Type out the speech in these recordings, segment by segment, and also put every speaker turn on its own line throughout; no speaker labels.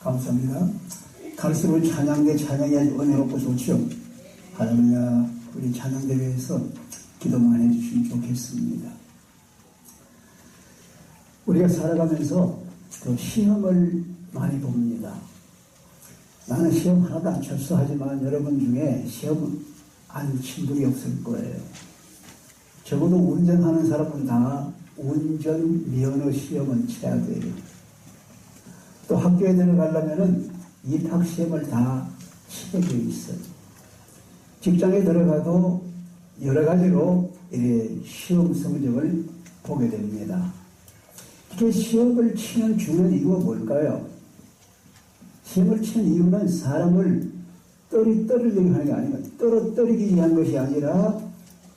감사합니다. 갈수록 찬양대 찬양이 아주 은혜롭고 좋죠. 할렐루야. 우리 찬양대회에서 기도만 해주시면 좋겠습니다. 우리가 살아가면서 그 시험을 많이 봅니다. 나는 시험 하나도 안 쳤어. 하지만 여러분 중에 시험 안 친 분이 없을 거예요. 적어도 운전하는 사람은 다 운전면허 시험은 쳐야 돼요. 또 학교에 들어가려면은 입학시험을 다 치게 되어 있어요. 직장에 들어가도 여러 가지로 시험 성적을 보게 됩니다. 이렇게 시험을 치는 중요한 이유가 뭘까요? 시험을 치는 이유는 사람을 떨어뜨리려고 하는 게 아니고 떨어뜨리기 위한 것이 아니라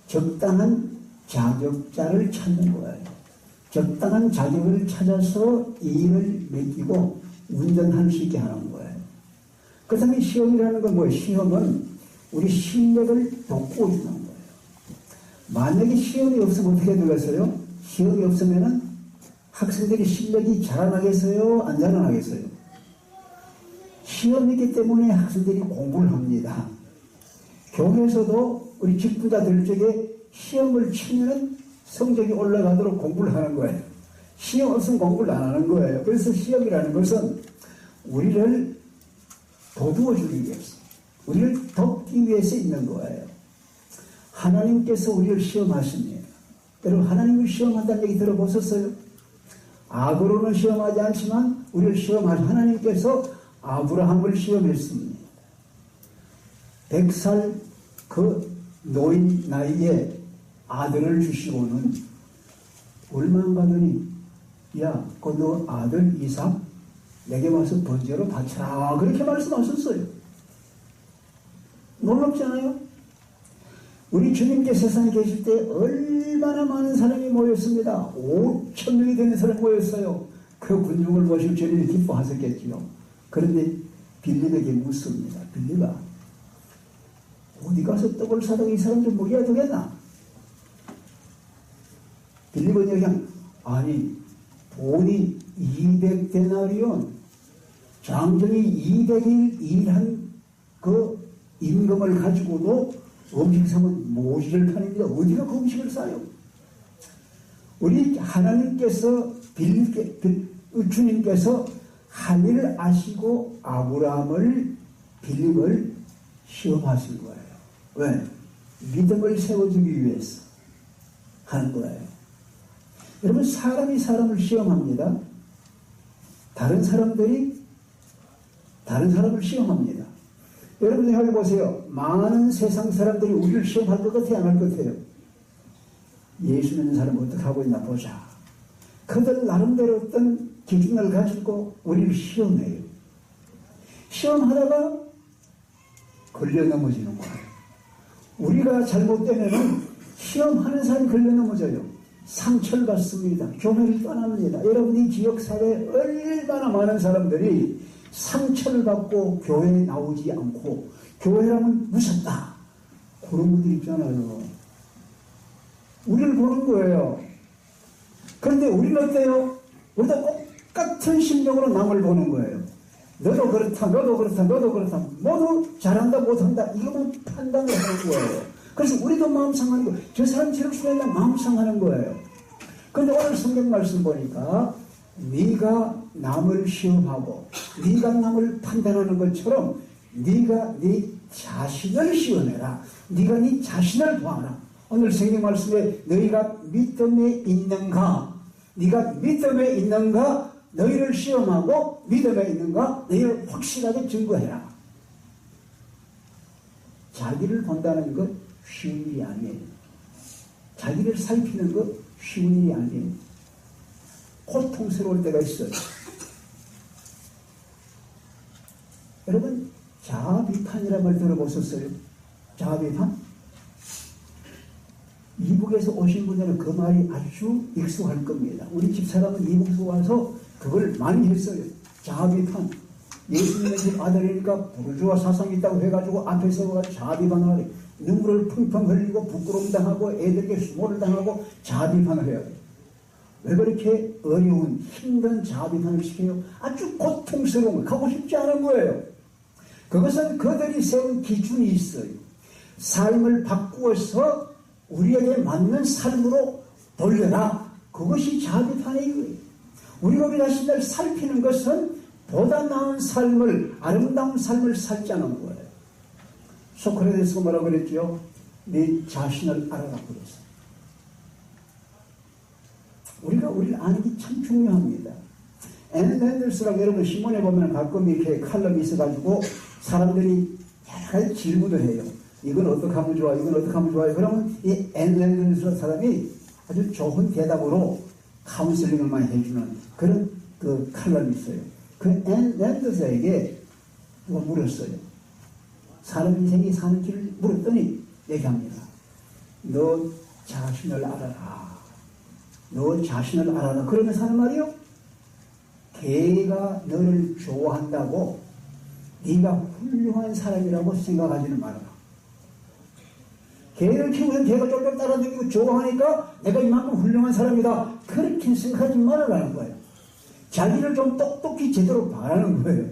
적당한 자격자를 찾는 거예요. 적당한 자격을 찾아서 일을 맡기고 운전할 수 있게 하는 거예요. 그렇다면 시험이라는 건 뭐예요? 시험은 우리 실력을 돋구어주는 거예요. 만약에 시험이 없으면 어떻게 되겠어요? 시험이 없으면은 학생들이 실력이 자라나겠어요? 안 자라나겠어요? 시험이기 때문에 학생들이 공부를 합니다. 교회에서도 우리 직분자들 쪽에 시험을 치면은 성적이 올라가도록 공부를 하는 거예요. 시험 없으면 공부를 안 하는 거예요. 그래서 시험이라는 것은 우리를 도두어 주기 위해서, 우리를 덮기 위해서 있는 거예요. 하나님께서 우리를 시험하십니다. 여러분, 하나님을 시험한다는 얘기 들어보셨어요? 악으로는 시험하지 않지만 우리를 시험하신 하나님께서 아브라함을 시험했습니다. 100살 그 노인 나이에 아들을 주시고는 얼마 안 가더니 야, 그 너 아들 이삭 내게 와서 번제로 바쳐라, 그렇게 말씀하셨어요. 놀랍잖아요. 우리 주님께 세상에 계실 때 얼마나 많은 사람이 모였습니다. 5,000명이 되는 사람이 모였어요. 그 군중을 보시고 주님이 기뻐하셨겠지요. 그런데 빌립에게 묻습니다. 빌립아, 어디 가서 떡을 사다가 이 사람 좀 먹여야 되겠나? 빌립은 그냥, 아니, 돈이 200데나리온, 장정이 200일 일한 그 임금을 가지고도 음식 사면 모지를 판입니다. 어디가 그 음식을 사요? 우리 하나님께서 주님께서 할 일을 아시고 아브라함을, 빌립을 시험하신 거예요. 왜? 믿음을 세워주기 위해서 하는 거예요. 여러분, 사람이 사람을 시험합니다. 다른 사람들이 다른 사람을 시험합니다. 여러분 생각해 보세요. 많은 세상 사람들이 우리를 시험할 것 같아요? 안 할 것 같아요? 예수 믿는 사람은 어떻게 하고 있나 보자. 그들 나름대로 어떤 기준을 가지고 우리를 시험해요. 시험하다가 걸려 넘어지는 거예요. 우리가 잘못되면은 시험하는 사람이 걸려 넘어져요. 상처를 받습니다. 교회를 떠납니다. 여러분이 지역사회에 얼마나 많은 사람들이 상처를 받고 교회에 나오지 않고 교회라면 무섭다, 그런 분들 있잖아요. 우리를 보는 거예요. 그런데 우리는 어때요? 우리도 똑같은 심정으로 남을 보는 거예요. 너도 그렇다, 너도 그렇다, 너도 그렇다, 모두 잘한다, 못한다, 이거는 판단을 하는 거예요. 그래서 우리도 마음 상하는 거예요. 저 사람 저럴 수가 있나 마음 상하는 거예요. 그런데 오늘 성경 말씀 보니까 네가 남을 시험하고 네가 남을 판단하는 것처럼 네가 네 자신을 시험해라. 네가 네 자신을 보아라. 오늘 성경 말씀에 너희가 믿음에 있는가, 네가 믿음에 있는가, 너희를 시험하고 믿음에 있는가 너희를 확실하게 증거해라. 자기를 본다는 것 쉬운 일이 아니에요. 자기를 살피는 것 쉬운 일이 아니에요. 고통스러울 때가 있어요. 여러분, 자아비판이라는 말 들어보셨어요? 자아비판? 이북에서 오신 분들은 그 말이 아주 익숙할 겁니다. 우리 집사람은 이북에서 와서 그걸 많이 했어요. 자아비판. 예수님의 집 아들이니까 부르주아 사상이 있다고 해가지고 앞에 세워가지고 자아비판을 하래. 눈물을 펑펑 흘리고 부끄러움 당하고 애들에게 수모를 당하고 자아비판을 해야 돼. 왜 그렇게 어려운 힘든 자비판을 시켜요? 아주 고통스러운 거, 가고 싶지 않은 거예요. 그것은 그들이 세운 기준이 있어요. 삶을 바꾸어서 우리에게 맞는 삶으로 돌려라. 그것이 자비판의 이유예요. 우리가 우리 자신을 살피는 것은 보다 나은 삶을, 아름다운 삶을 살자는 거예요. 소크라테스가 뭐라고 그랬죠? 네 자신을 알아라 그랬어요. 우리가 우리를 아는 게 참 중요합니다. 앤 랜더스라고 여러분 신문에 보면 가끔 이렇게 칼럼이 있어가지고 사람들이 여러 가지 질문을 해요. 이건 어떻게 하면 좋아? 이건 어떻게 하면 좋아요? 그러면 이 앤 랜더스라는 사람이 아주 좋은 대답으로 카운슬링을 많이 해주는 그런 그 칼럼이 있어요. 그 앤 랜더스에게 누가 물었어요. 사람 인생이 사는 길을 물었더니 얘기합니다. 너 자신을 알아라. 너 자신을 알아라. 그러면서 하는 말이요. 개가 너를 좋아한다고 네가 훌륭한 사람이라고 생각하지는 말아라. 개를 키우면 개가 쫄쫄 따라다니고 좋아하니까 내가 이만큼 훌륭한 사람이다. 그렇게 생각하지 말아라는 거예요. 자기를 좀 똑똑히 제대로 봐라는 거예요.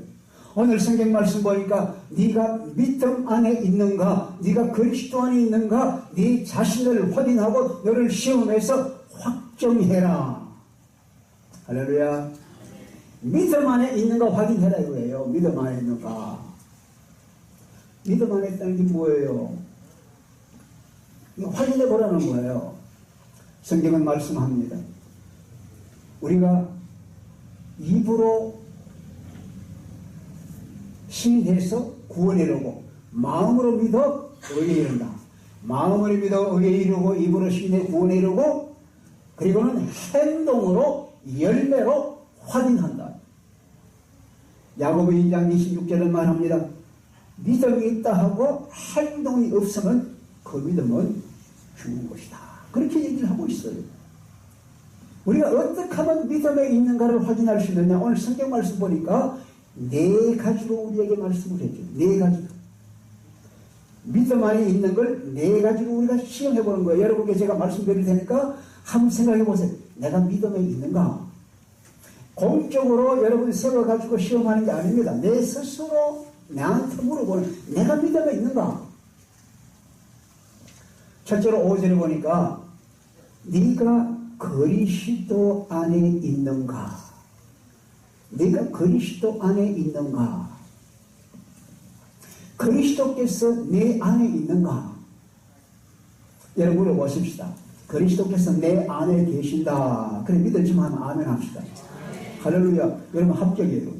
오늘 성경 말씀 보니까 네가 믿음 안에 있는가, 네가 그리스도 안에 있는가, 네 자신을 확인하고 너를 시험해서 확정해라. 할렐루야. 믿음 안에 있는가 확인해라 이거예요. 믿음 안에 있는가. 믿음 안에 있다는 게 뭐예요? 이거 확인해 보라는 거예요. 성경은 말씀합니다. 우리가 입으로 신대해서 구원에 이르고 마음으로 믿어 의에 이른다. 마음으로 믿어 의에 이르고 입으로 신해 구원에 이르고 그리고는 행동으로 열매로 확인한다. 야고보 2장 26절은 말합니다. 믿음이 있다 하고 행동이 없으면 그 믿음은 죽은 것이다. 그렇게 얘기를 하고 있어요. 우리가 어떻게 하면 믿음에 있는가를 확인할 수 있느냐. 오늘 성경 말씀 보니까 네 가지로 우리에게 말씀을 해줘요. 네 가지로. 믿음 안에 있는 걸 네 가지로 우리가 시험해 보는 거예요. 여러분께 제가 말씀드릴 테니까 한번 생각해 보세요. 내가 믿음에 있는가? 공적으로 여러분 세워가지고 시험하는 게 아닙니다. 내 스스로 나한테 물어보는 내가 믿음에 있는가? 첫째로 5절에 보니까 네가 그리스도 안에 있는가? 네가 그리스도 안에 있는가? 그리스도께서 내 안에 있는가? 여러분 물어보십시다. 그리스도께서 내 안에 계신다. 그래 믿었지만 아멘 합시다. 할렐루야. 여러분 합격이에요.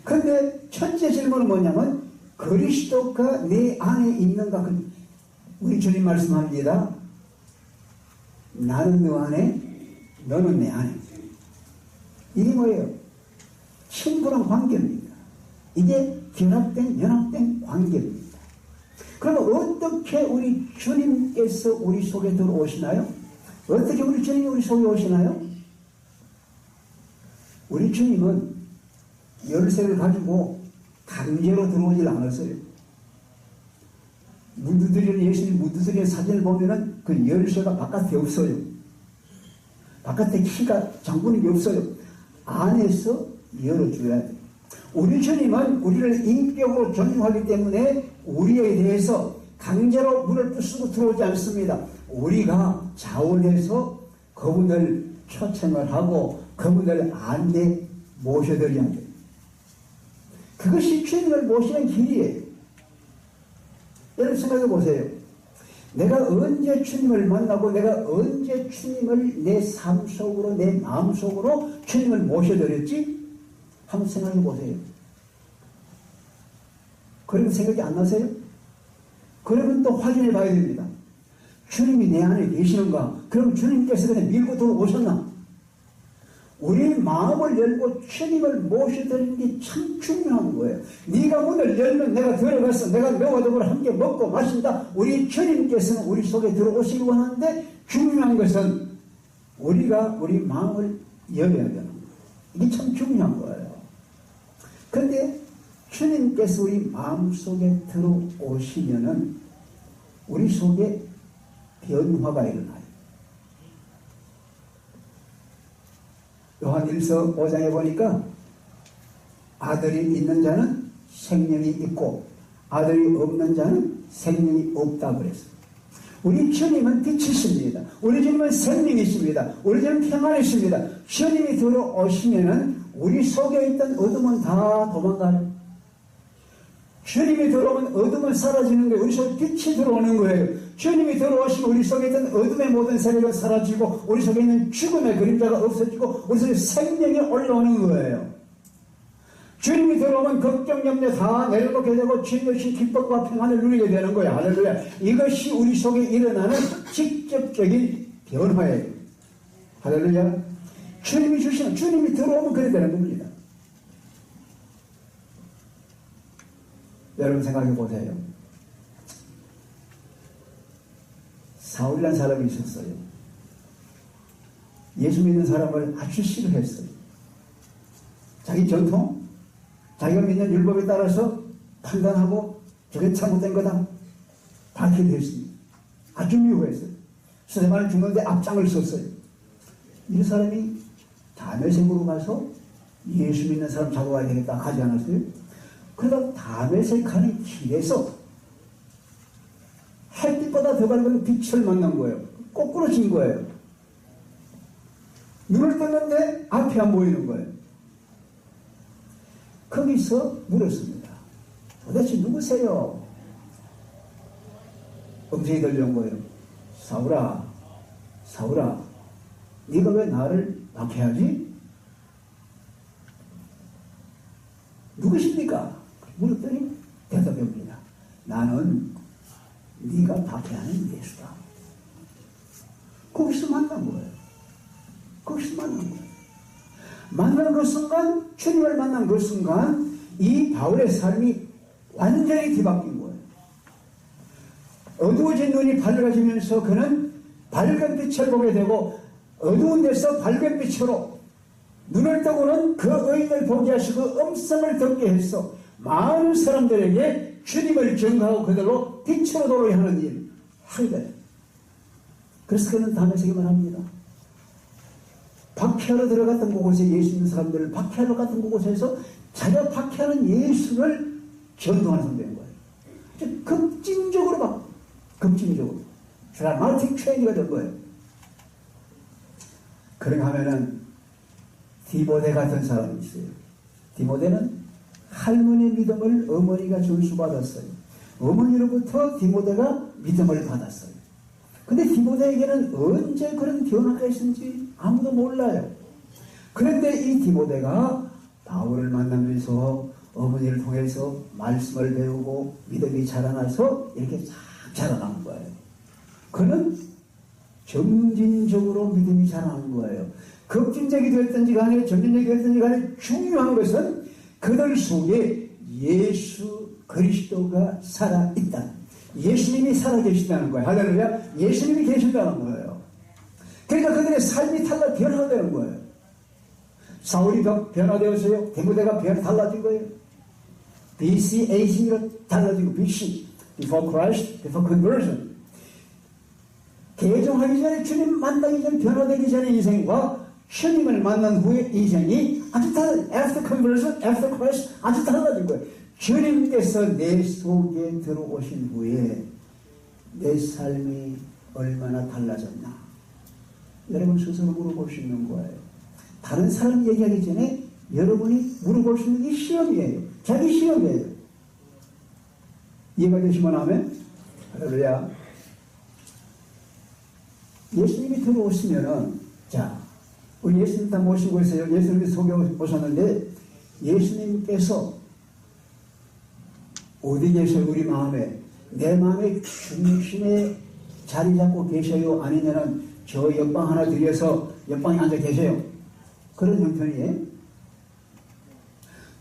근데 첫째 질문은 뭐냐면 그리스도가 내 안에 있는가? 우리 주님 말씀합니다. 나는 너 안에 너는 내 안에. 이게 뭐예요? 친분한 관계입니다. 이게 결합된 연합된 관계입니다. 그러면 어떻게 우리 주님께서 우리 속에 들어오시나요? 어떻게 우리 주님이 우리 속에 오시나요? 우리 주님은 열쇠를 가지고 강제로 들어오질 않았어요. 문두드리는 예수님 문두드리는 사진을 보면은 그 열쇠가 바깥에 없어요. 바깥에 키가 잠그는 게 없어요. 안에서 열어줘야 돼요. 우리 주님은 우리를 인격으로 존중하기 때문에 우리에 대해서 강제로 문을 부수고 들어오지 않습니다. 우리가 자원해서 그분을 초청을 하고 그분을 안내 모셔드려야 돼요. 그것이 주님을 모시는 길이에요. 여러분 생각해 보세요. 내가 언제 주님을 만나고 내가 언제 주님을 내 삶 속으로 내 마음 속으로 주님을 모셔드렸지? 한번 생각해 보세요. 그러면 생각이 안 나세요? 그러면 또 확인해 봐야 됩니다. 주님이 내 안에 계시는가? 그럼 주님께서 그냥 밀고 들어오셨나? 우리 마음을 열고 주님을 모셔드리는 게 참 중요한 거예요. 네가 문을 열면 내가 들어가서 내가 너와 더불어 함께 먹고 마신다. 우리 주님께서는 우리 속에 들어오시기 원하는데 중요한 것은 우리가 우리 마음을 열어야 되는 거예요. 이게 참 중요한 거예요. 그런데 주님께서 우리 마음속에 들어오시면은 우리 속에 변화가 일어나요. 요한일서 5장에 보니까 아들이 있는 자는 생명이 있고 아들이 없는 자는 생명이 없다고 그랬어요. 우리 주님은 빛이십니다. 우리 주님은 생명이십니다. 우리 주님은 평안이십니다. 주님이 들어오시면은 우리 속에 있던 어둠은 다 도망가요. 주님이 들어오면 어둠은 사라지는 거예요. 우리 속에 빛이 들어오는 거예요. 주님이 들어오시면 우리 속에 있던 어둠의 모든 세력은 사라지고 우리 속에 있는 죽음의 그림자가 없어지고 우리 속에 생명이 올라오는 거예요. 주님이 들어오면 걱정, 염려 다 내려놓게 되고 주님 오신 기쁨과 평안을 누리게 되는 거예요. 할렐루야. 이것이 우리 속에 일어나는 직접적인 변화예요. 할렐루야. 주님이 주시면, 주님이 들어오면 그래 되는 겁니다. 여러분 생각해 보세요. 사울이라는 사람이 있었어요. 예수 믿는 사람을 아주 싫어했어요. 자기 전통, 자기가 믿는 율법에 따라서 판단하고 저게 잘못된 거다 밝히게 했습니다. 아주 미워했어요. 스데반을 죽는데 앞장을 섰어요. 이 사람이 다메섹으로 가서 예수 믿는 사람 잡아와야 되겠다 하지 않았어요? 그러다 다메섹하는 길에서 햇빛보다 더 밝은 빛을 만난 거예요. 거꾸로 진 거예요. 눈을 떴는데 앞이 안 보이는 거예요. 거기서 물었습니다. 도대체 누구세요? 음성이 들려온 거예요. 사울아, 사울아, 네가 왜 나를 박해하지? 누구십니까? 물었더니 대답이 옵니다. 나는 네가 박해하는 예수다. 거기서 만난 거예요. 거기서 만난 거예요. 만난 그 순간, 주님을 만난 그 순간 이 바울의 삶이 완전히 뒤바뀐 거예요. 어두워진 눈이 밝아지면서 그는 밝은 빛을 보게 되고 어두운 데서 밝은 빛으로 눈을 뜨고는 그 의인을 보게 하시고 음성을 듣게 해서 많은 사람들에게 주님을 증거하고 그들로 빛으로 돌아오게 하는 일 하게 돼요. 그래서 그는 다메섹에만 합니다. 박해하러 들어갔던 그곳에 예수 있는 사람들을 박해하러 갔던 그곳에서 자기가 박해하는 예수를 전도하는 사람 되는 거예요. 급진적으로 막 급진적으로 드라마틱 체인지가 된 거예요. 그런가 하면은 디모데 같은 사람이 있어요. 디모데는 할머니 믿음을 어머니가 전수받았어요. 어머니로부터 디모데가 믿음을 받았어요. 근데 디모데에게는 언제 그런 변화가 있는지 아무도 몰라요. 그런데 이 디모데가 바울을 만나면서 어머니를 통해서 말씀을 배우고 믿음이 자라나서 이렇게 싹 자라난 거예요. 그는 점진적으로 믿음이 자라는 거예요. 급진적이 됐든지 간에 점진적이 됐든지 간에 중요한 것은 그들 속에 예수 그리스도가 살아있다. 예수님이 살아계신다는 거예요. 할렐루야. 예수님이 계신다는 거예요. 그러니까 그들의 삶이 변화되는 거예요. 사울이 변화되었어요. 디모데가 달라진 거예요. BC, AC로 달라지고 BC, before Christ, before conversion. 개종하기 전에 주님 만나기 전에 변화되기 전에 인생과 주님을 만난 후에 인생이 아주 after conversion, after Christ 아주 달라진 거예요. 주님께서 내 속에 들어오신 후에 내 삶이 얼마나 달라졌나? 여러분 스스로 물어볼 수 있는 거예요. 다른 사람 얘기하기 전에 여러분이 물어볼 수 있는 게 시험이에요. 자기 시험이에요. 이해가 되시면 하면 할렐루야. 예수님이 들어오시면은 자 우리 예수님 다 모시고 있어요. 예수님이 속에 오셨는데 예수님께서 어디 계셔요? 우리 마음에 내 마음의 중심에 자리 잡고 계셔요? 아니면은 저 옆방 하나 들여서 옆방에 앉아 계세요? 그런 형편이에요.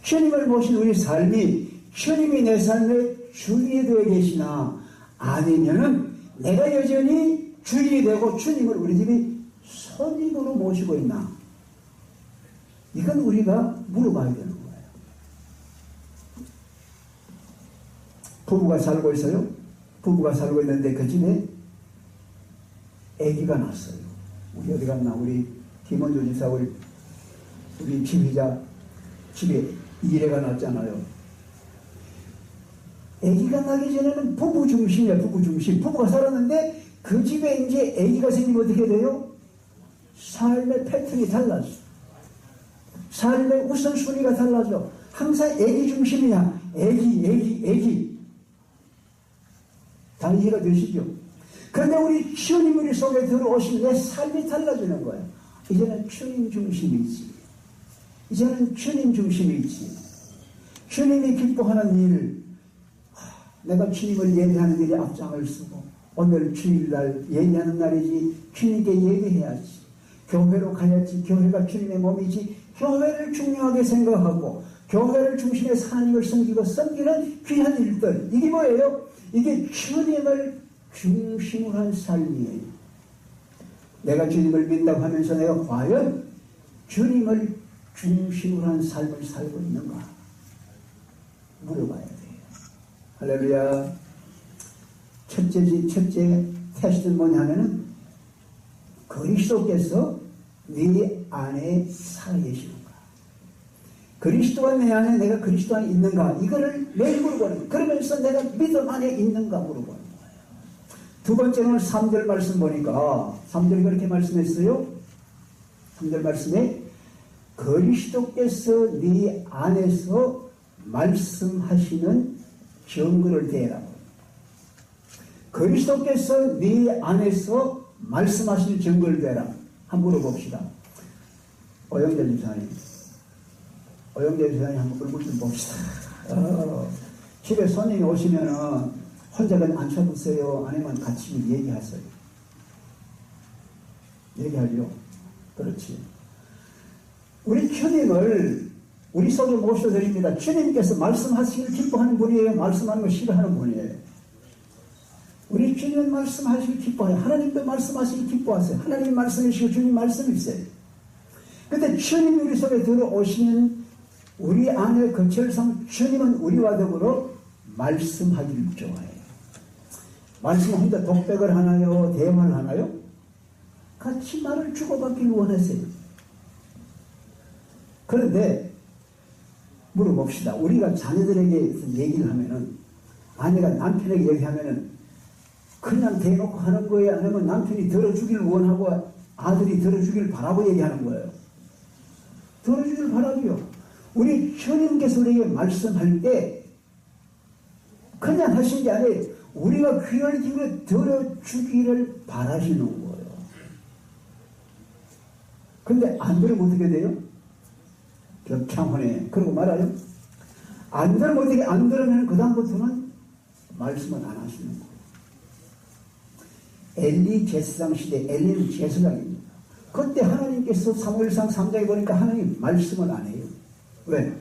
주님을 모신 우리 삶이 주님이 내 삶의 주인이 되어 계시나 아니면은 내가 여전히 주인이 되고 주님을 우리 집이 손님으로 모시고 있나? 이건 우리가 물어봐야 되는 거예요. 부부가 살고 있어요. 부부가 살고 있는데 그 집에 아기가 났어요. 우리 어디 갔나? 우리 김원조 집사 우리 우리 지휘자 집에 이래가 났잖아요. 아기가 나기 전에는 부부 중심이야, 부부 중심. 부부가 살았는데 그 집에 이제 아기가 생기면 어떻게 돼요? 삶의 패턴이 달라져. 삶의 우선순위가 달라져. 항상 아기 중심이야. 아기. 다 이해가 되시죠? 그런데 우리 주님 우리 속에 들어오시면 내 삶이 달라지는 거예요. 이제는 주님 중심이지. 이제는 주님 중심이지. 주님이 기뻐하는 일, 내가 주님을 예배하는 일에 앞장을 쓰고, 오늘 주일날 예배하는 날이지, 주님께 예배해야지. 교회로 가야지. 교회가 주님의 몸이지. 교회를 중요하게 생각하고 교회를 중심에서 하나님을 섬기고 섬기는 귀한 일들. 이게 뭐예요? 이게 주님을 중심으로 한 삶이에요. 내가 주님을 믿는다고 하면서 내가 과연 주님을 중심으로 한 삶을 살고 있는가? 물어봐야 돼요. 할렐루야. 첫째 테스트는 뭐냐면은 그리스도께서 네 안에 살아계시는가? 그리스도가 내 안에 내가 그리스도 안에 있는가? 이거를 매일 물어보는 거예요. 그러면서 내가 믿음 안에 있는가 물어보는 거예요. 두 번째는 3절 말씀 보니까 3절이 그렇게 말씀했어요. 3절 말씀에 그리스도께서 네 안에서 말씀하시는 증거를 대라고. 그리스도께서 네 안에서 말씀하시는 증거를 대라. 한번 물어봅시다. 오영재 집사님 한번 얼굴 좀 봅시다. 집에 손님이 오시면은 혼자는 앉혀보세요? 아니면 같이 얘기하세요? 얘기하죠. 그렇지. 우리 주님을 우리 속에 모셔드립니다. 주님께서 말씀하시기를 기뻐하는 분이에요? 말씀하는 걸 싫어하는 분이에요? 우리 주님은 말씀하시길 기뻐해요. 하나님도 말씀하시길 기뻐하세요. 하나님 말씀이시고 주님 말씀이세요. 근데 주님이 우리 속에 들어오시면 우리 안에 거처를삼 주님은 우리와 더불어 말씀하기를 좋아해요. 말씀 혼자 독백을 하나요? 대화를 하나요? 같이 말을 주고받기를 원하세요. 그런데 물어봅시다. 우리가 자녀들에게 얘기를 하면은, 아내가 남편에게 얘기하면은 그냥 대놓고 하는 거예요? 아니면 남편이 들어주기를 원하고 아들이 들어주기를 바라고 얘기하는 거예요? 들어주기를 바라죠. 우리 주님께서 우리에게 말씀할 때 그냥 하신 게 아니에요. 우리가 귀를 기울여 들어주기를 바라시는 거예요. 근데 안 들으면 어떻게 돼요? 격창하네. 그러고 말아요. 안 들으면 어떻게, 안 들으면 그다음부터는 말씀을 안 하시는 거예요. 엘리 제사장 시대, 엘리는 제사장입니다. 그때 하나님께서 사무엘상 3장에 보니까 하나님 말씀을 안 해요. 왜?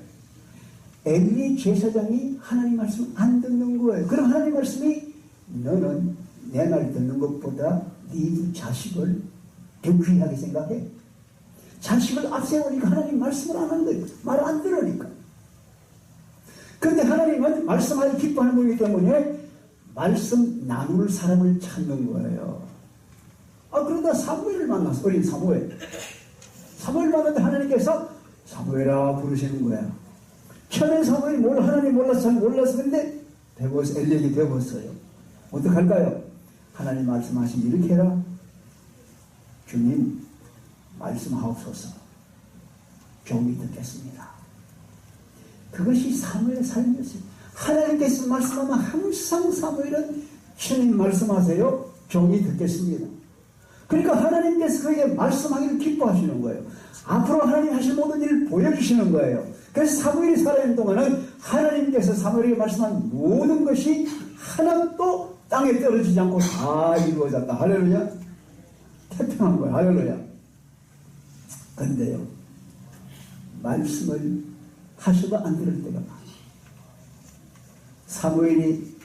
엘리 제사장이 하나님 말씀 안 듣는 거예요. 그럼 하나님 말씀이 너는 내 말 듣는 것보다 네 자식을 더 귀하게 생각해. 자식을 앞세우니까 하나님 말씀을 안 하는 거예요. 말 안 들으니까. 그런데 하나님은 말씀하기 기뻐하는 분이기 때문에 말씀 나눌 사람을 찾는 거예요. 그러다 사무엘을 만났어. 어린 사무엘 만났는데 하나님께서 사무엘아 부르시는 거야. 처음에 사무엘이 하나님 몰라서 근데 배웠어. 엘리에게 배웠어요. 어떡할까요? 하나님 말씀하신 이렇게 해라. 주님 말씀하옵소서. 종이 듣겠습니다. 그것이 사무엘의 삶이었어요. 하나님께서 말씀하면 항상 사무엘은 주님 말씀하세요. 종이 듣겠습니다. 그러니까 하나님께서 그에게 말씀하기를 기뻐하시는 거예요. 앞으로 하나님 하실 모든 일을 보여주시는 거예요. 그래서 사무엘이 살아있는 동안은 하나님께서 사무엘에게 말씀한 모든 것이 하나도 땅에 떨어지지 않고 다 이루어졌다. 할렐루야. 태평한 거예요. 할렐루야. 그런데요, 말씀을 하셔도 안 들을 때가 많아요. 사무엘이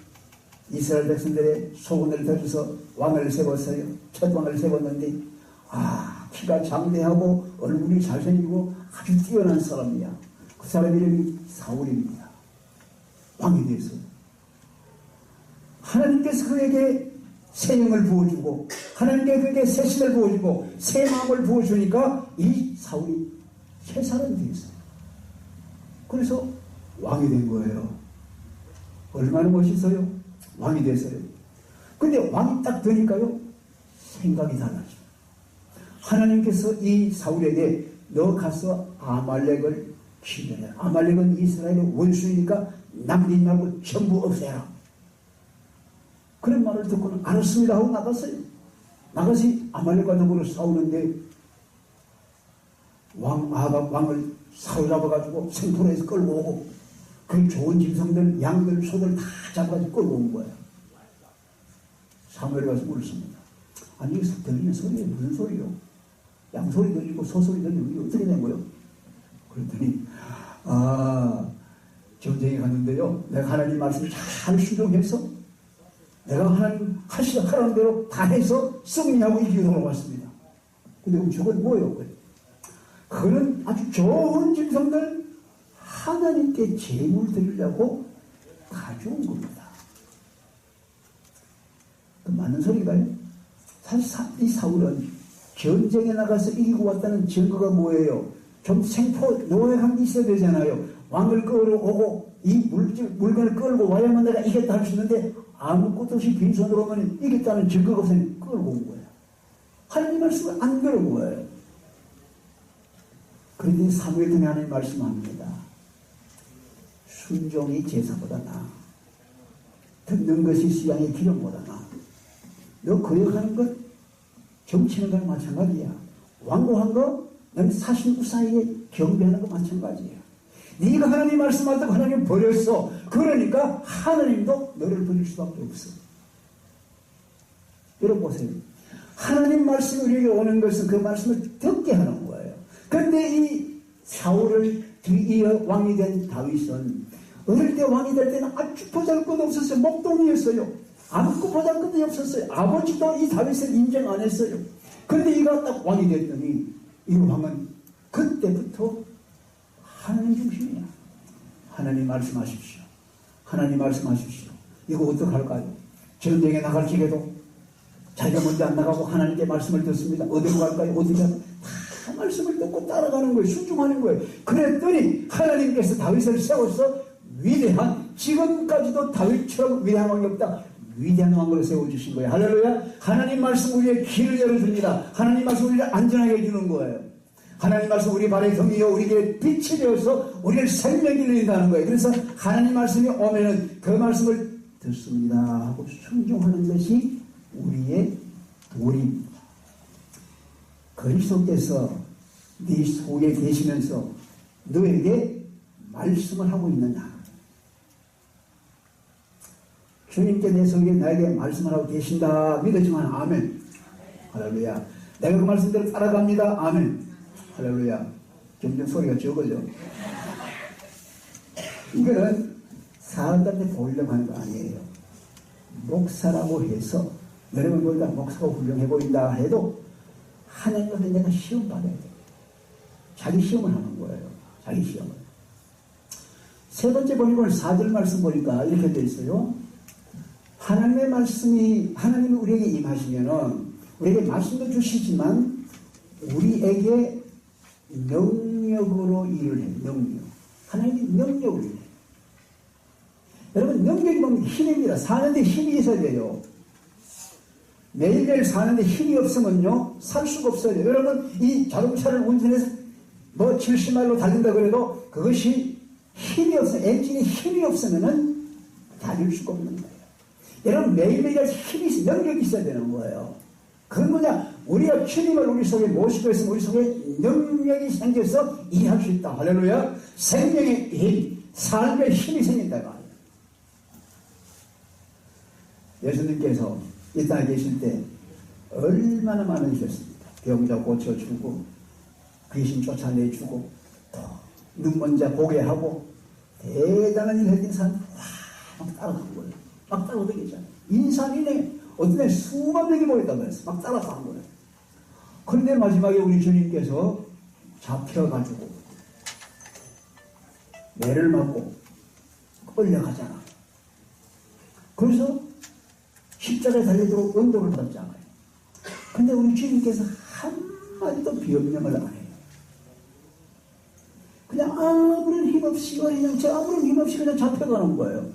이스라엘 백성들의 소원을 들어서 왕을 세웠어요. 첫 왕을 세웠는데 키가 장대하고 얼굴이 잘생기고 아주 뛰어난 사람이야. 그 사람 이름이 사울입니다. 왕이 됐어요. 하나님께서 그에게 새 영을 부어주고 하나님께 그에게 새 신을 부어주고 새 마음을 부어주니까 이 사울이 새 사람이 되었어요. 그래서 왕이 된 거예요. 얼마나 멋있어요? 왕이 됐어요. 근데 왕이 딱 되니까요, 생각이 달라져. 하나님께서 이 사울에게 너 가서 아말렉을 치려해. 아말렉은 이스라엘의 원수이니까 남긴 말고 전부 없애라. 그런 말을 듣고는 알았습니다 하고 나갔어요. 나가서 아말렉과 더불어 싸우는데 왕을 사로잡아가지고 생포로에서 끌고 오고 그 좋은 짐승들, 양들, 소들 다 잡아가지고 끌고 온 거예요. 사무엘이 가서 물었습니다. 아니 여기서 들리는 소리가 무슨 소리요? 양소리 들리고 소소리 들리고 이게 어떻게 된 거예요? 그랬더니 전쟁에 갔는데요, 내가 하나님 말씀을 잘 순종해서 내가 하나님 하라는 대로 다 해서 승리하고 이기고 돌아왔습니다. 근데 그럼 저건 뭐예요? 그는 아주 좋은 짐승들 하나님께 제물 드리려고 가져온 겁니다. 그 맞는 소리가요? 사실 이 사울은 전쟁에 나가서 이기고 왔다는 증거가 뭐예요? 좀 생포 노획한 게 있어야 되잖아요. 왕을 끌어오고 이 물건을 끌고 와야만 내가 이겼다 할 수 있는데 아무것도 없이 빈손으로 오면 이겼다는 증거가 없으니 끌고 온 거예요. 하나님 말씀을 안 끌어온 거예요. 그런데 사무엘 등에 하나님 말씀합니다. 순종이 제사보다 나아. 듣는 것이 수양의 기름보다 나아. 너 거역하는 것, 정치하는 거랑 마찬가지야. 완고한 거, 넌 사신 우사에게 경배하는 거 마찬가지야. 네가 하나님 말씀하다고 하나님 버렸어. 그러니까 하나님도 너를 버릴 수밖에 없어. 여러분 보세요. 하나님 말씀이 우리에게 오는 것은 그 말씀을 듣게 하는 거예요. 그런데 이 사울을 뒤이어 왕이 된 다윗은 어릴 때 왕이 될 때는 아주 보잘것없었어요. 목동이었어요. 아무것도 보잘것이 없었어요. 아버지도 이 다윗을 인정 안 했어요. 그런데 이가 딱 왕이 됐더니 이 왕은 그때부터 하나님 중심이야. 하나님 말씀하십시오. 하나님 말씀하십시오. 이거 어떡할까요? 전쟁에 나갈 적에도 자기가 먼저 안 나가고 하나님께 말씀을 듣습니다. 어디로 갈까요? 어디로 갈까요? 다 말씀을 듣고 따라가는 거예요. 순종하는 거예요. 그랬더니 하나님께서 다윗을 세워서 위대한, 지금까지도 다윗처럼 위대한 왕이 없다, 위대한 왕으로 세워주신 거예요. 할렐루야. 하나님 말씀 우리의 길을 열어줍니다. 하나님 말씀 우리를 안전하게 해주는 거예요. 하나님 말씀 우리 발의 등이요 우리에게 빛이 되어서 우리를 생명이 내린다는 거예요. 그래서 하나님 말씀이 오면은 그 말씀을 듣습니다 하고 순종하는 것이 우리의 도리입니다. 그리스도께서 네 속에 계시면서 너에게 말씀을 하고 있느냐? 주님께 내 속에 나에게 말씀을 하고 계신다 믿었지만 아멘. 할렐루야. 내가 그 말씀대로 따라갑니다. 아멘. 할렐루야. 점점 소리가 적어져. 이거는 사람들한테 보이려고 하는 거 아니에요. 목사라고 해서 여러분 보니까 목사가 훌륭해 보인다 해도 하나님 앞에 내가 시험 받아야 돼요. 자기 시험을 하는 거예요. 자기 시험을. 세 번째 보니까 4절 말씀 보니까 이렇게 되어 있어요. 하나님의 말씀이, 하나님이 우리에게 임하시면은 우리에게 말씀도 주시지만 우리에게 능력으로 일을 해요. 능력. 하나님이 능력으로 일해요. 여러분, 능력이 보면 힘입니다. 사는데 힘이 있어야 돼요. 매일매일 사는데 힘이 없으면요, 살 수가 없어요. 여러분, 이 자동차를 운전해서 뭐 70마일로 달린다 그래도 그것이 힘이 없어요. 엔진에 힘이 없으면은 달릴 수가 없는 거예요. 여러분, 매일매일 힘이 있어요. 능력이 있어야 되는 거예요. 그건 뭐냐? 우리가 주님을 우리 속에 모시고 있으면 우리 속에 능력이 생겨서 일할 수 있다. 할렐루야. 생명의 힘, 삶의 힘이 생긴다. 예수님께서 이 땅에 계실 때 얼마나 많으셨습니까? 병자 고쳐주고 귀신 쫓아내주고 또 눈먼 자 보게 하고 대단한 일 했던 사람 막 따라간 거예요. 막 따라오더겠잖아요. 인산이네. 어떤 애 수만 명이 모였다고 했어. 막 따라간 거예요. 그런데 마지막에 우리 주님께서 잡혀가지고 매를 맞고 끌려가잖아. 그래서 십자가에 달려들고 은도를 받았잖아요. 근데 우리 주님께서 한마디도 변명을 안 해요. 아무런 힘없이 어린 양채 아무런 힘없이 그냥 잡혀가는 거예요.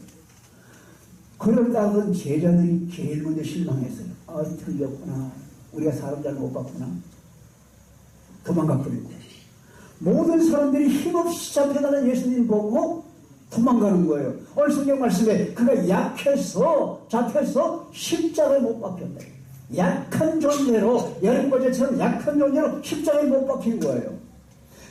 그러다가 제자들이 제일 먼저 실망했어요. 아, 틀렸구나. 우리가 사람 잘 못 봤구나. 도망가 버리고. 모든 사람들이 힘없이 잡혀가는 예수님 보고 도망가는 거예요. 오늘 성경 말씀에 그가 약해서 잡혀서 십자가에 못 박혔다. 약한 존재로, 여름거제처럼 약한 존재로 십자가에 못 박힌 거예요.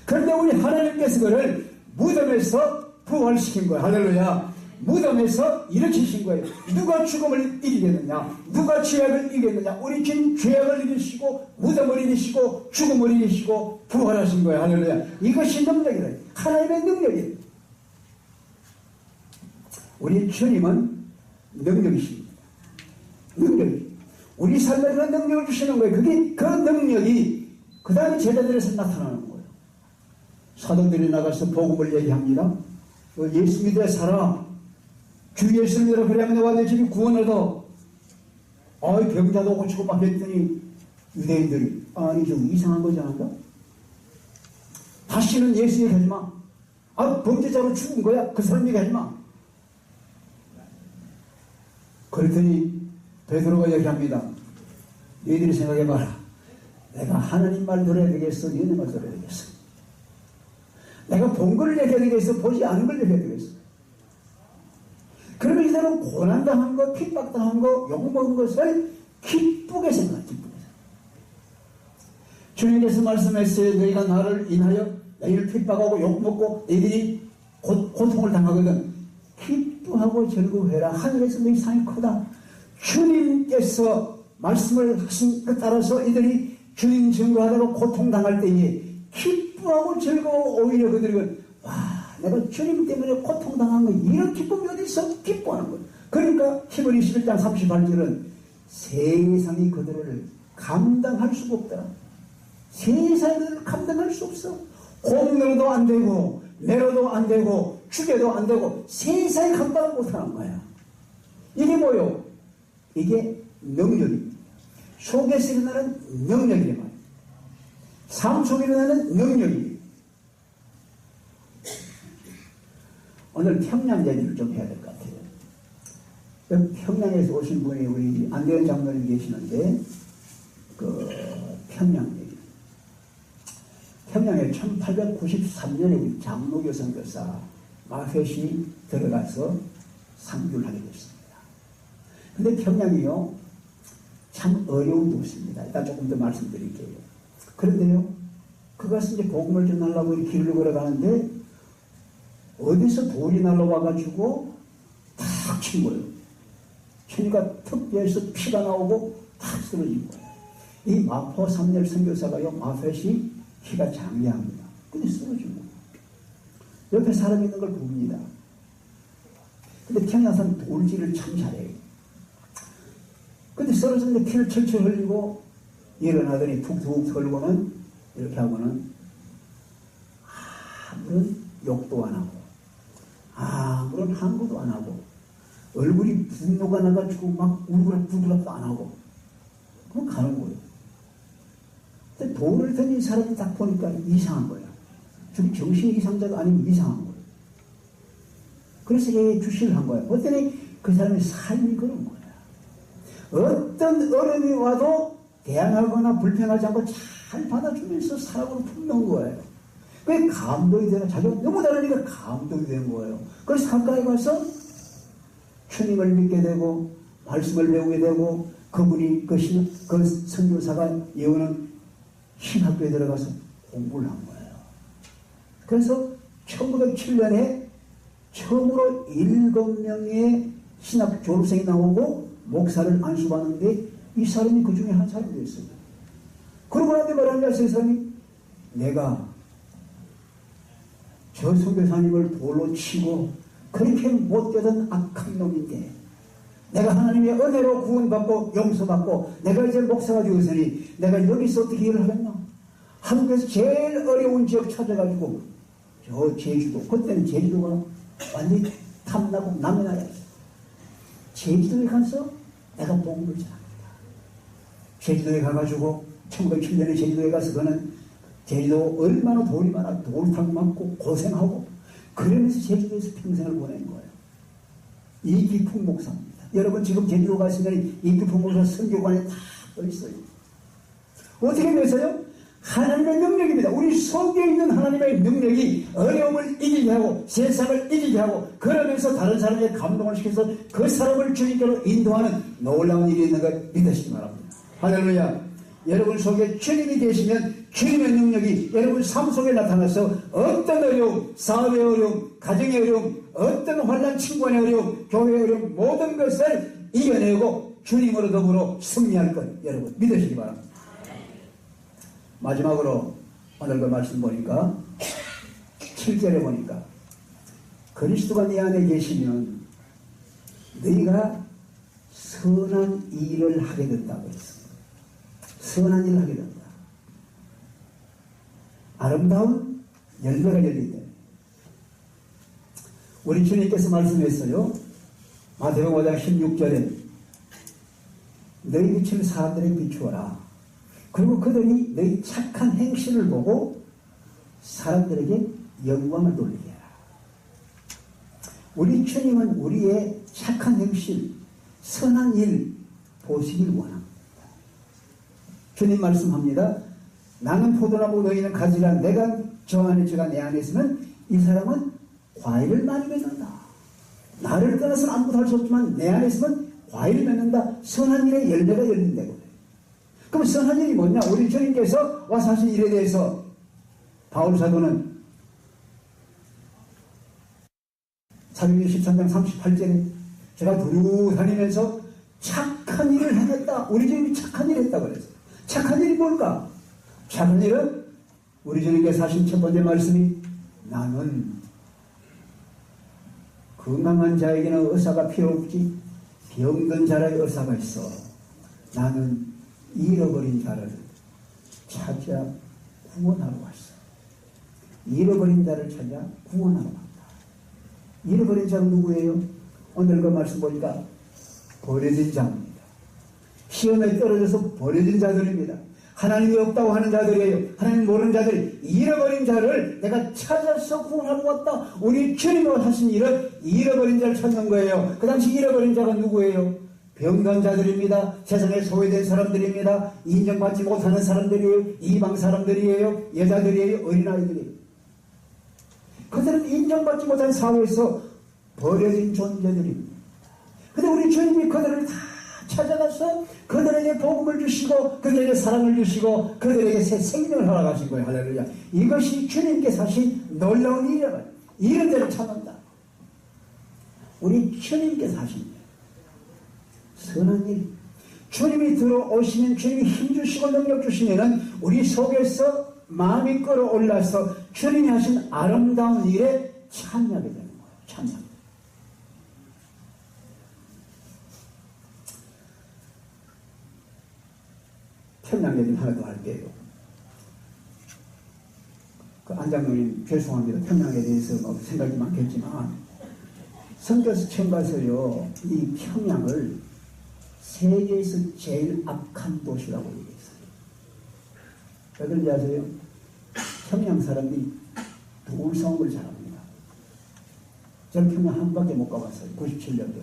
그런데 우리 하나님께서 그를 무덤에서 부활시킨 거예요. 할렐루야. 무덤에서 일으키신 거예요. 누가 죽음을 이기겠느냐? 누가 죄악을 이기겠느냐? 우리 진 죄악을 이기시고 무덤을 이기시고 죽음을 이기시고 부활하신 거예요. 할렐루야. 이것이 능력이다. 하나님의 능력이에요. 우리 주님은 능력이십니다. 능력이. 우리 삶에 그런 능력을 주시는 거예요. 그게 그 능력이 그 다음에 제자들에서 나타나는 거예요. 사도들이 나가서 복음을 얘기합니다. 예수 믿어 살아. 주 예수 믿으라 그래야만 너와 내 집이 구원을 얻어. 병자도 고치고 막 했더니 유대인들이 아니 좀 이상한 거지 않을까? 다시는 예수 얘기하지 마. 범죄자로 죽은 거야. 그 사람 얘기하지 마. 그랬더니 베드로가 얘기합니다. 너희들이 생각해봐라. 내가 하나님 말 들어야 되겠어? 너희 말 들어야 되겠어? 내가 본 걸 얘기해야 되겠어? 보지 않은 걸 얘기해야 되겠어? 그러면 이 사람은 고난당한 거, 핍박당한 거, 욕먹은 것을 기쁘게 생각해. 기쁘게 생각해. 주님께서 말씀했어요. 너희가 나를 인하여 너희를 핍박하고 욕먹고 너희들이 고통을 당하거든. 기뻐하고 즐거워해라. 하늘에서 너희 상이 크다. 주님께서 말씀을 하신 것 따라서 이들이 주님 증거하다가 고통당할 때에 기뻐하고 즐거워. 오히려 그들은 내가 주님 때문에 고통당한 거 이런 기쁨이 어디 있어? 기뻐하는 거예요. 그러니까 히브리 11장 38절은 세상이 그들을 감당할 수가 없더라. 세상이 그들을 감당할 수 없어. 공로도 안 되고 내로도 안 되고 죽여도 안 되고 세상이 감당을 못하는 거야. 이게 뭐요? 이게 능력입니다. 속에서 일어나는 능력이란 말이에요. 삶 속에 일어나는 능력입니다. 오늘 평양 얘기를 좀 해야 될 것 같아요. 평양에서 오신 분이 우리 안대현 장로님 계시는데 그 평양 얘기. 평양에 1893년에 우리 장로교 선교사 마펫이 들어가서 상주를 하게 됐습니다. 근데 평양이요 참 어려운 도시입니다. 이따 조금 더 말씀드릴게요. 그런데요 그것은 이제 복음을 전하려고 길을 걸어가는데 어디서 돌이 날라와가지고 탁 친 거예요. 치니까 턱 뼈에서 피가 나오고 탁 쓰러진 거예요. 이 마포 삼열 선교사가요, 마펫이 키가 장대합니다. 근데 쓰러진 거예요. 옆에 사람 있는 걸 봅니다. 근데 평양산 돌질을 참 잘해요. 근데 쓰러졌는데 피를 철철 흘리고 일어나더니 툭툭 털고는 이렇게 하고는 아무런 욕도 안 하고 아무런 항거도 안 하고 얼굴이 분노가 나가지고 막 울그락불그락도 안 하고 그럼 가는 거예요. 근데 돌을 던진 사람이 딱 보니까 이상한 거야. 좀 정신 이상자가 아니면 이상한 거예요. 그래서 얘 주시를 한 거야. 어떠니 그 사람의 삶이 그런 거야. 어떤 어려움이 와도 대항하거나 불평하지 않고 잘 받아주면서 사랑으로 품는 거예요. 그게 감동이 되는, 자기가 너무 다르니까 감동이 된 거예요. 그래서 가까이 가서 주님을 믿게 되고, 말씀을 배우게 되고, 그분이 그 선교사가 예우는 신학교에 들어가서 공부를 한 거예요. 그래서 1907년에 처음으로 7명의 신학 졸업생이 나오고, 목사를 안수받는데, 이 사람이 그 중에 한 사람이 됐어요. 그러고 나한테 말하는 이 사람이, 내가 저 선교사님을 돌로 치고 그렇게 못되던 악한 놈인데 내가 하나님의 은혜로 구원받고 용서받고 내가 이제 목사가 되었으니 내가 여기서 어떻게 일을 하겠나? 한국에서 제일 어려운 지역 찾아가지고 저 제주도, 그때는 제주도가 완전히 탐나고 남의 나라였어. 제주도에 가서 내가 복음을 전합니다. 제주도에 가가지고 1907년에 제주도에 가서 그는 제주도 얼마나 돌이 많아 돌탕 맞고 고생하고 그러면서 제주도에서 평생을 보낸 거예요. 이기풍 목사입니다. 여러분 지금 제주도 가시면 이기풍 목사 선교관에 다 떠있어요. 어떻게 돼서요? 하나님의 능력입니다. 우리 속에 있는 하나님의 능력이 어려움을 이기게 하고 세상을 이기게 하고 그러면서 다른 사람에게 감동을 시켜서 그 사람을 주님께로 인도하는 놀라운 일이 있는 걸 믿으시기 바랍니다. 할렐루야. 여러분 속에 주님이 계시면 주님의 능력이 여러분 삶 속에 나타나서 어떤 어려움, 사업의 어려움, 가정의 어려움, 어떤 환난, 친구의 어려움, 교회의 어려움 모든 것을 이겨내고 주님으로 더불어 승리할 것 여러분 믿으시기 바랍니다. 마지막으로 오늘 그 말씀 보니까 7절에 보니까 그리스도가 네 안에 계시면 너희가 선한 일을 하게 된다고 했습니다. 선한 일을 하게 된다. 아름다운 열매가 열린다. 우리 주님께서 말씀했어요. 마태복음 5장 16절에 너희 빛을 사람들에게 비추어라. 그리고 그들이 너희 착한 행실을 보고 사람들에게 영광을 돌리게 해라. 우리 주님은 우리의 착한 행실, 선한 일 보시길 원합니다. 주님 말씀합니다. 나는 포도나무 너희는 가지라. 내가 저 안에 저가 내 안에 있으면 이 사람은 과일을 많이 맺는다. 나를 떠나서는 아무것도 할 수 없지만 내 안에 있으면 과일을 맺는다. 선한 일의 열매가 열린다고. 그럼 선한 일이 뭐냐? 우리 주님께서 와서 하신 일에 대해서 바울 사도는 사도행전 13장 38절에 제가 두루 다니면서 착한 일을 하겠다. 우리 주님이 착한 일을 했다고 그랬어요. 착한 일이 뭘까? 착한 일은 우리 주님께서 하신 첫 번째 말씀이 나는 건강한 자에게는 의사가 필요 없지 병든 자라에 의사가 있어. 나는 잃어버린 자를 찾아 구원하러 왔어. 잃어버린 자를 찾아 구원하러 왔다. 잃어버린 자는 누구예요? 오늘 그 말씀 보니까 버려진 자입니다. 시험에 떨어져서 버려진 자들입니다. 하나님이 없다고 하는 자들이에요. 하나님 모르는 자들이 잃어버린 자를 내가 찾아서 구원하러 왔다. 우리 주님으로 하신 일은 잃어버린 자를 찾는 거예요. 그 당시 잃어버린 자가 누구예요? 병든 자들입니다. 세상에 소외된 사람들입니다. 인정받지 못하는 사람들이에요. 이방 사람들이에요. 여자들이에요. 어린아이들이에요. 그들은 인정받지 못한 사회에서 버려진 존재들입니다. 근데 우리 주님이 그들을 다 찾아가서 그들에게 복음을 주시고 그들에게 사랑을 주시고 그들에게 새 생명을 허락하신 거예요. 할렐루야. 이것이 주님께서 하신 놀라운 일이라고. 이런 데를 찾는다. 우리 주님께서 하신 일. 선한 일. 주님이 들어오시면 주님이 힘주시고 능력 주시면은 우리 속에서 마음이 끌어올라서 주님이 하신 아름다운 일에 참여하게 되는 거예요. 참여. 평양 얘기를 하나 더 할게요. 그 안장로님 죄송합니다. 평양에 대해서 뭐 생각이 많겠지만 성경에서 처음 가서요 이 평양을 세계에서 제일 악한 도시라고 얘기했어요. 왜 그런지 아세요? 평양 사람들이 도굴싸움을 잘합니다. 저는 평양 한 바퀴 못 가봤어요. 97년도에.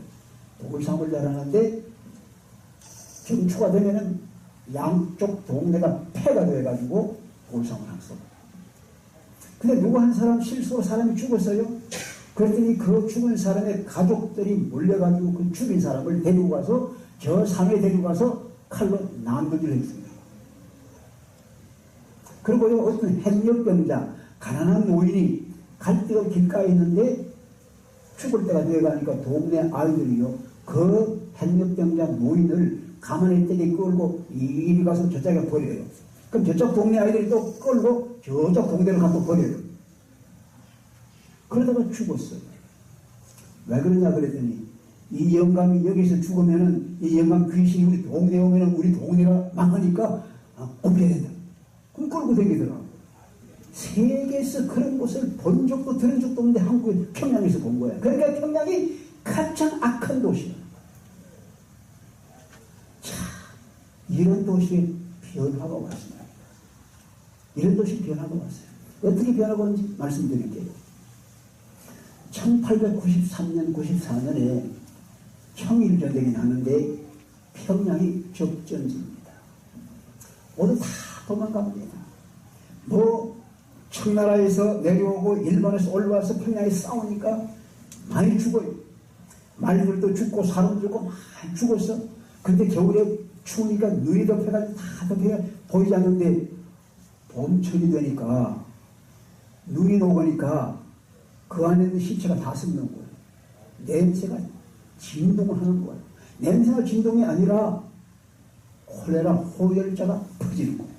도굴싸움을 잘하는데 정초가 되면은 양쪽 동네가 폐가 돼가지고 도굴싸움을 했어. 근데 누구 한 사람 실수로 사람이 죽었어요. 그랬더니 그 죽은 사람의 가족들이 몰려가지고 그 죽인 사람을 데리고 가서 저 산에 데리고 가서 칼로 난도질을 했습니다. 그리고 어떤 행력병자, 가난한 노인이 갈 데가 길가에 있는데 죽을 때가 되어가니까 동네 아이들이요. 그 행력병자 노인을 가만히 떼게 끌고 이리 가서 저쪽에 버려요. 그럼 저쪽 동네 아이들이 또 끌고 저쪽 동네로 갖고 버려요. 그러다가 죽었어요. 왜 그러냐 그랬더니 이 영감이 여기서 죽으면은 이 영감 귀신이 우리 동네에 오면은 우리 동네가 망하니까 옮겨야 된다. 그럼 끌고 다니더라고요. 세계에서 그런 곳을 본 적도 들은 적도 없는데 한국에 평양에서 본 거야. 그러니까 평양이 가장 악한 도시야. 자, 이런 도시에 변화가 왔습니다. 이런 도시 변화가 왔어요. 어떻게 변화가 오는지 말씀드릴게요. 1893년, 94년에 청일전쟁이 나는데 평양이 적전지입니다. 모두 다 도망갑니다. 청나라에서 내려오고 일본에서 올라와서 평양에 싸우니까 많이 죽어요. 말들도 죽고 사람도 죽고 많이 죽었어. 근데 겨울에 추우니까 눈이 덮여가지고 다 덮여 보이지 않는데 봄철이 되니까 눈이 녹으니까 그 안에 있는 시체가 다 썩는 거예요. 냄새가 진동을 하는 거예요. 냄새가 진동이 아니라 콜레라 호열자가 퍼지는 거예요.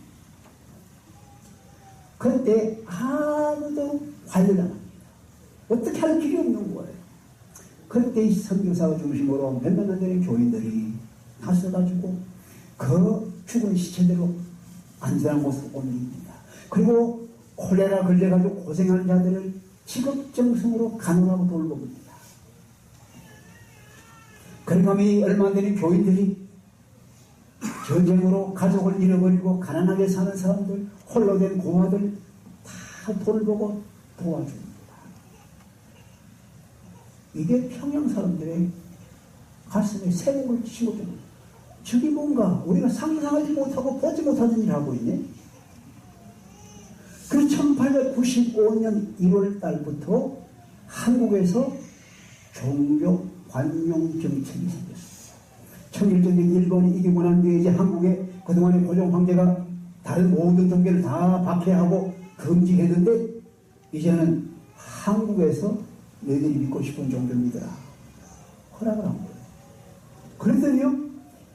그런데 아무도 관리를 안 합니다. 어떻게 할 길이 없는 거예요. 그때 이 선교사가 중심으로 몇몇 안 되는 교인들이 나서가지고 그 죽은 시체대로 안전한 곳으로 옮깁니다. 그리고 콜레라 걸려가지고 고생하는 자들을 지극정성으로 간호하고 돌봅니다. 그러감이 얼마 안 되는 교인들이 전쟁으로 가족을 잃어버리고 가난하게 사는 사람들, 홀로 된 고아들 다 돌보고 도와줍니다. 이게 평양 사람들의 가슴에 새목을 치고줍니다. 저기 뭔가 우리가 상상하지 못하고 보지 못하는 일을 하고 있네. 그 1895년 1월 달부터 한국에서 종교 관용 정책이 생겼습니다. 청일전쟁 일본이 이기고 난 뒤에 이제 한국에 그동안의 고종 황제가 다른 모든 종교를 다 박해하고 금지했는데 이제는 한국에서 너희들이 믿고 싶은 종교입니다. 허락을 한 거예요. 그랬더니요,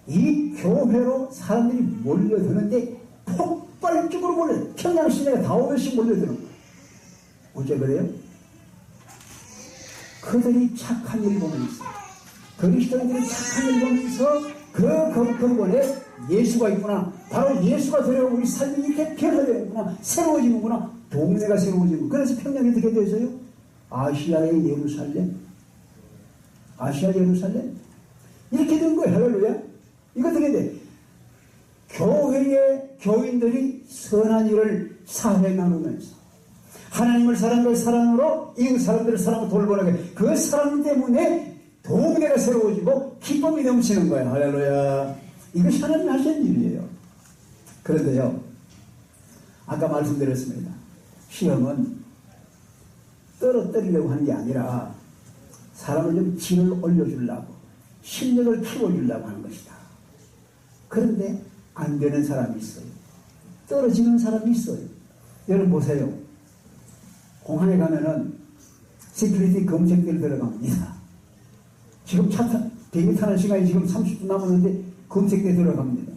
이 교회로 사람들이 몰려드는데 폭발적으로 몰려요. 평양 시내가 다 오듯이 몰려드는 거예요. 어째 그래요? 그들이 착한 일 보면서, 그리스도인들이 착한 일 보면서 그 근본에 예수가 있구나. 바로 예수가 들어오고 우리 삶이 이렇게 변화되는구나. 새로워지는구나. 동네가 새로워지고. 그래서 평양이 어떻게 되어서요? 아시아의 예루살렘. 아시아 예루살렘. 이렇게 된 거예요. 할렐루야. 이거 어떻게 돼? 교회의 교인들이 선한 일을 사회에 나누면서 하나님을 사랑할 사랑으로 이웃 사람들을 사랑으로 돌보라게 그 사랑 때문에 동네가 새로워지고 기쁨이 넘치는 거예요. 할렐루야. 이것이 하나님이 하시는 일이에요. 그런데요, 아까 말씀드렸습니다. 시험은 떨어뜨리려고 하는 게 아니라 사람을 좀 질을 올려주려고 실력을 키워주려고 하는 것이다. 그런데 안 되는 사람이 있어요. 떨어지는 사람이 있어요. 여러분 보세요. 공항에 가면은 시큐리티 검색대로 들어갑니다. 지금 비행기 타는 시간이 지금 30분 남았는데 검색대 들어갑니다.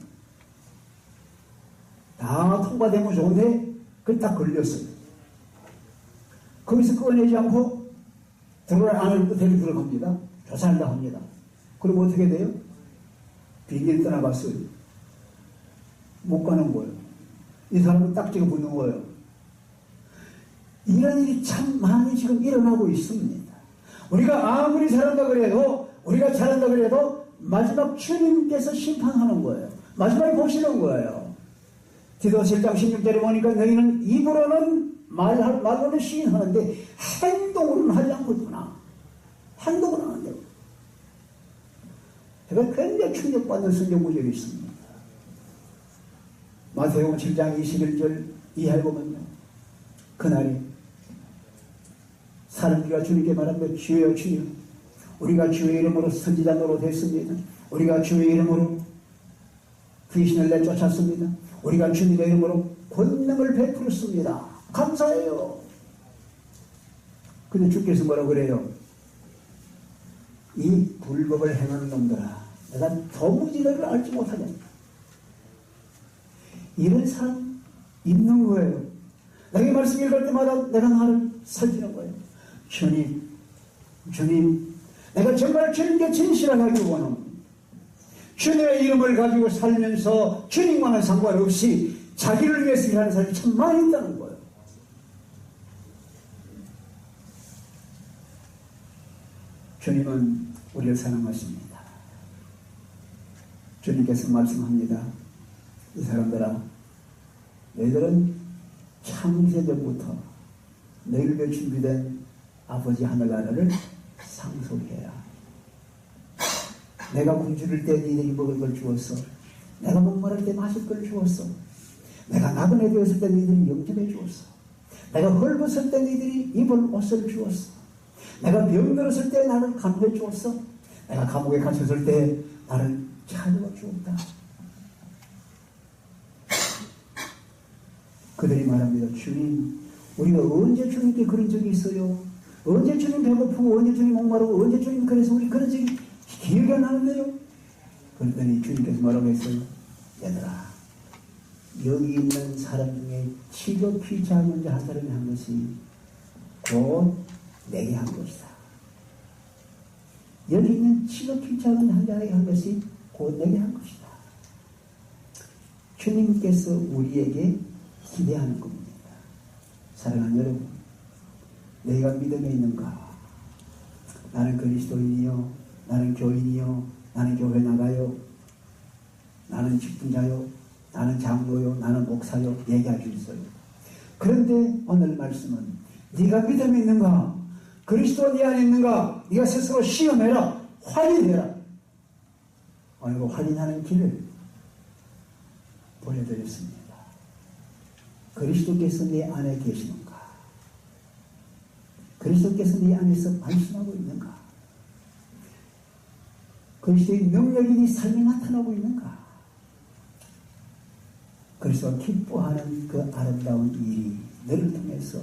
다 통과되면 좋은데 그게 딱 걸렸어요. 거기서 꺼내지 않고 안을 데리고 들어갑니다. 조사한다 합니다. 그럼 어떻게 돼요? 비행기를 떠나갔어요. 못 가는 거예요. 이 사람은 딱지가 붙는 거예요. 이런 일이 참 많이 지금 일어나고 있습니다. 우리가 아무리 잘한다 그래도, 우리가 잘한다 그래도 마지막 주님께서 심판하는 거예요. 마지막에 보시는 거예요. 디도 7장 16절에 보니까 너희는 입으로는 말로는 시인하는데 행동으로는 하지 않고 있구나. 행동은 안 한다고. 제가 굉장히 충격받는 성경 구절이 있습니다. 마태복음 7장 21절 이하에 보면요, 그날에 사람들과 주님께 말합니다. 주여 주여, 우리가 주의 이름으로 선지자 노릇했습니다. 우리가 주의 이름으로 귀신을 내쫓았습니다. 우리가 주님의 이름으로 권능을 베풀었습니다. 감사해요. 근데 주께서 뭐라고 그래요? 이 불법을 행하는 놈들아, 내가 도무지 너를 알지 못하냐. 이런 사람 있는 거예요. 내가 이 말씀 읽을 때마다 내가 나를 살피는 거예요. 주님, 주님, 내가 정말 주님께 진실하게 하기 원합니다. 주님의 이름을 가지고 살면서 주님과는 상관없이 자기를 위해서 일하는 사람이 참 많이 있다는 거예요. 주님은 우리를 사랑하십니다. 주님께서 말씀합니다. 이 사람들아, 너희들은 창세전부터 너희를 위해 준비된 아버지 하늘나라를 상속해야. 내가 굶주릴 때 너희에게 먹을 걸 주었어. 내가 목마를 때 마실 걸 주었어. 내가 나그네 되었을 때 너희들이 영접해 주었어. 내가 헐벗을 때 너희들이 입을 옷을 주었어. 내가 병들었을 때 나를 간호해 주었어. 내가 감옥에 갇혔을 때 나를 찾아와 주었다. 그들이 말합니다. 주님, 우리가 언제 주님께 그런 적이 있어요? 언제 주님 배고프고, 언제 주님 목마르고, 언제 주님 그래서 우리 그런 적이 기억이 안 나는데요? 그랬더니 주님께서 뭐라고 했어요? 얘들아, 여기 있는 사람 중에 지극히 작은 자 한 사람이 한 것이 곧 내게 한 것이다. 여기 있는 지극히 작은 한 자에게 한 것이 곧 내게 한 것이다. 주님께서 우리에게 기대하는 겁니다. 사랑하는 여러분, 내가 믿음에 있는가? 나는 그리스도인이요, 나는 교인이요, 나는 교회 나가요, 나는 직분자요, 나는 장로요, 나는 목사요, 얘기할 수 있어요. 그런데 오늘 말씀은 네가 믿음이 있는가? 그리스도 네 안에 있는가? 네가 스스로 시험해라, 확인해라. 오늘 그 확인하는 길을 보여드렸습니다. 그리스도께서 네 안에 계시는가? 그리스도께서 네 안에서 말씀하고 있는가? 그리스도의 능력이 네 삶에 나타나고 있는가? 그리스도가 기뻐하는 그 아름다운 일이 너를 통해서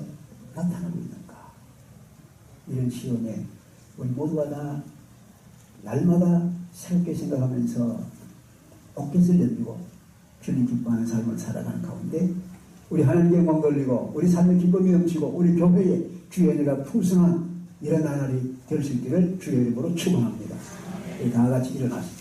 나타나고 있는가? 이런 시험에 우리 모두가 다 날마다 새롭게 생각하면서 어깨를 내밀고 주님 기뻐하는 삶을 살아가는 가운데 우리 하나님께 영광 돌리고 우리 삶의 기쁨이 넘치고 우리 교회의 주의 은혜가 풍성한 이런 나날이 될 수 있기를 주의 이름으로 축원합니다. 다 같이 일어나시죠.